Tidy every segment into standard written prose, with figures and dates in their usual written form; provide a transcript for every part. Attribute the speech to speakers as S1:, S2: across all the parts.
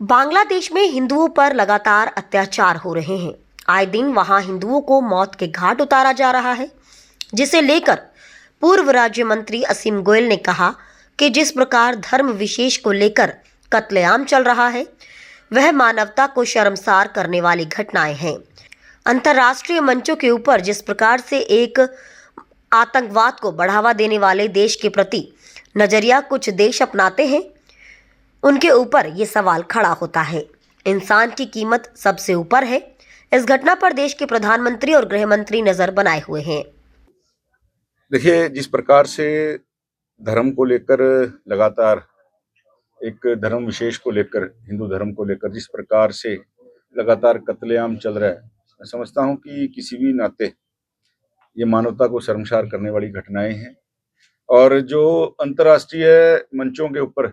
S1: बांग्लादेश में हिंदुओं पर लगातार अत्याचार हो रहे हैं। आए दिन वहां हिंदुओं को मौत के घाट उतारा जा रहा है, जिसे लेकर पूर्व राज्य मंत्री असीम गोयल ने कहा कि जिस प्रकार धर्म विशेष को लेकर कत्लेआम चल रहा है, वह मानवता को शर्मसार करने वाली घटनाएं हैं। अंतर्राष्ट्रीय मंचों के ऊपर जिस प्रकार से एक आतंकवाद को बढ़ावा देने वाले देश के प्रति नजरिया कुछ देश अपनाते हैं, उनके ऊपर ये सवाल खड़ा होता है। इंसान की कीमत सबसे ऊपर है। इस घटना पर देश के प्रधानमंत्री और गृह मंत्री नजर बनाए हुए हैं।
S2: देखिए, जिस प्रकार से धर्म को लेकर लगातार एक धर्म विशेष को लेकर, हिंदू धर्म को लेकर जिस प्रकार से लगातार कत्लेआम चल रहा है, मैं समझता हूं कि किसी भी नाते ये मानवता को शर्मसार करने वाली घटनाएं हैं। और जो अंतर्राष्ट्रीय मंचों के ऊपर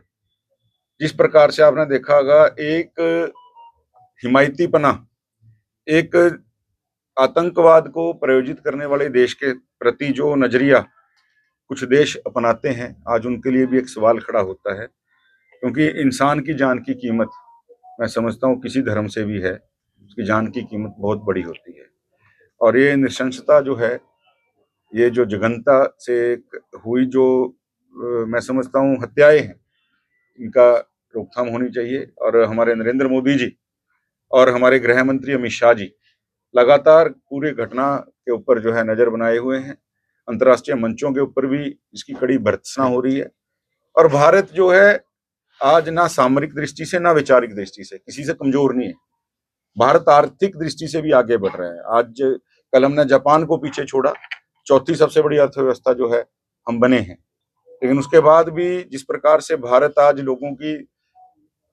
S2: जिस प्रकार से आपने देखा होगा, एक हिमायतीपना, एक आतंकवाद को प्रायोजित करने वाले देश के प्रति जो नजरिया कुछ देश अपनाते हैं, आज उनके लिए भी एक सवाल खड़ा होता है। क्योंकि इंसान की जान की कीमत, मैं समझता हूँ, किसी धर्म से भी है, उसकी जान की कीमत बहुत बड़ी होती है। और ये नृशंसता जो है, ये जो जघन्यता से हुई जो मैं समझता हूँ हत्याएं हैं, इनका रोकथाम होनी चाहिए। और हमारे नरेंद्र मोदी जी और हमारे गृह मंत्री अमित शाह जी लगातार पूरी घटना के ऊपर जो है नजर बनाए हुए हैं। अंतर्राष्ट्रीय मंचों के ऊपर भी इसकी कड़ी भर्त्सना हो रही है। और भारत जो है, आज ना सामरिक दृष्टि से ना वैचारिक दृष्टि से किसी से कमजोर नहीं है। भारत आर्थिक दृष्टि से भी आगे बढ़ रहा है। आज कल हमने जापान को पीछे छोड़ा, चौथी सबसे बड़ी अर्थव्यवस्था जो है हम बने हैं। लेकिन उसके बाद भी जिस प्रकार से भारत आज लोगों की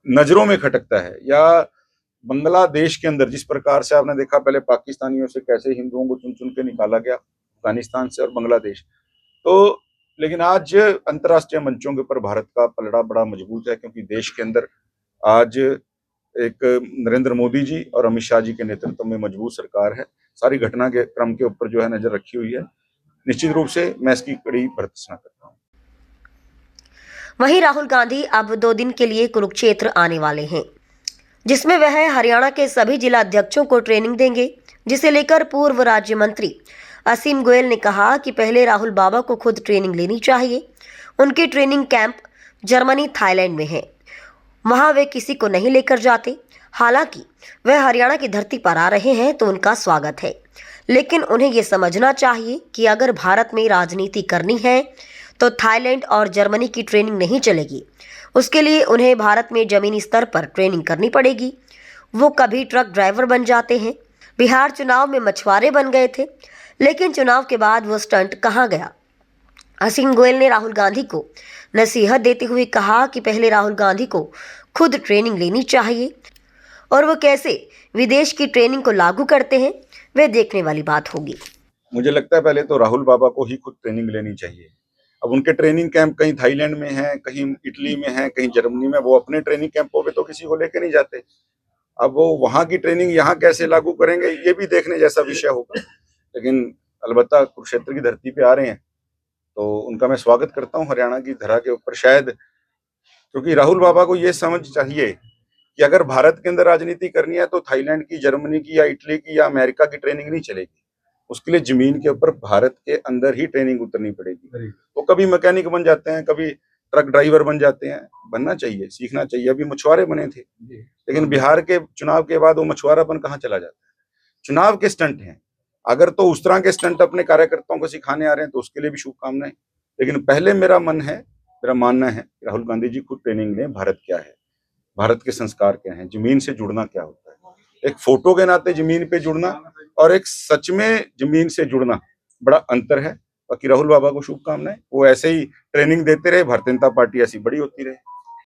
S2: नजरों में खटकता है, या बांग्लादेश के अंदर जिस प्रकार से आपने देखा, पहले पाकिस्तानियों से कैसे हिंदुओं को चुन चुन के निकाला गया, अफगानिस्तान से और बांग्लादेश, तो लेकिन आज अंतर्राष्ट्रीय मंचों के ऊपर भारत का पलड़ा बड़ा मजबूत है। क्योंकि देश के अंदर आज एक नरेंद्र मोदी जी और अमित शाह जी के नेतृत्व में मजबूत सरकार है। सारी घटना के क्रम के ऊपर जो है नजर रखी हुई है। निश्चित रूप से मैं इसकी कड़ी भर्त्सना करता हूँ।
S1: वहीं राहुल गांधी अब 2 दिन के लिए कुरुक्षेत्र आने वाले हैं, जिसमें वह हरियाणा के सभी जिला अध्यक्षों को ट्रेनिंग देंगे, जिसे लेकर पूर्व राज्य मंत्री असीम गोयल ने कहा कि पहले राहुल बाबा को खुद ट्रेनिंग लेनी चाहिए। उनके ट्रेनिंग कैंप जर्मनी, थाईलैंड में है। वहां वे किसी को नहीं लेकर जाते। हालांकि वह हरियाणा की धरती पर आ रहे हैं तो उनका स्वागत है, लेकिन उन्हें यह समझना चाहिए कि अगर भारत में राजनीति करनी है तो थाईलैंड और जर्मनी की ट्रेनिंग नहीं चलेगी। उसके लिए उन्हें भारत में जमीनी स्तर पर ट्रेनिंग करनी पड़ेगी। वो कभी ट्रक ड्राइवर बन जाते हैं। बिहार चुनाव में मछुआरे बन गए थे, लेकिन चुनाव के बाद वो स्टंट कहाँ गया। असीम गोयल ने राहुल गांधी को नसीहत देते हुए कहा कि पहले राहुल गांधी को खुद ट्रेनिंग लेनी चाहिए, और वो कैसे विदेश की ट्रेनिंग को लागू करते हैं वह देखने वाली बात होगी।
S2: मुझे लगता है पहले तो राहुल बाबा को ही खुद ट्रेनिंग लेनी चाहिए। अब उनके ट्रेनिंग कैंप कहीं थाईलैंड में है, कहीं इटली में है, कहीं जर्मनी में। वो अपने ट्रेनिंग कैंपों पे तो किसी को लेके नहीं जाते। अब वो वहां की ट्रेनिंग यहाँ कैसे लागू करेंगे, ये भी देखने जैसा विषय होगा। लेकिन अलबत्ता कुरुक्षेत्र की धरती पे आ रहे हैं तो उनका मैं स्वागत करता हूँ हरियाणा की धरा के ऊपर। शायद क्योंकि राहुल बाबा को ये समझ चाहिए कि अगर भारत के अंदर राजनीति करनी है तो थाईलैंड की, जर्मनी की या इटली की या अमेरिका की ट्रेनिंग नहीं चलेगी। उसके लिए जमीन के ऊपर भारत के अंदर ही ट्रेनिंग उतरनी पड़ेगी। वो कभी मैकेनिक बन जाते हैं, कभी ट्रक ड्राइवर बन जाते हैं। बनना चाहिए, सीखना चाहिए। अभी मछुआरे बने थे, लेकिन बिहार के चुनाव के बाद वो मछुआरापन कहाँ चला जाता है। चुनाव के स्टंट हैं, अगर तो उस तरह के स्टंट अपने कार्यकर्ताओं को सिखाने आ रहे हैं तो उसके लिए भी शुभकामनाएं। लेकिन पहले मेरा मानना है कि राहुल गांधी जी खुद ट्रेनिंग लें। भारत क्या है, भारत के संस्कार क्या हैं, जमीन से जुड़ना क्या होता है। एक फोटो के नाते जमीन पे जुड़ना और एक सच में जमीन से जुड़ना बड़ा अंतर है। बाकी राहुल बाबा को शुभकामनाएं। वो ऐसे ही ट्रेनिंग देते रहे, भारतीय जनता पार्टी ऐसी बड़ी होती रहे।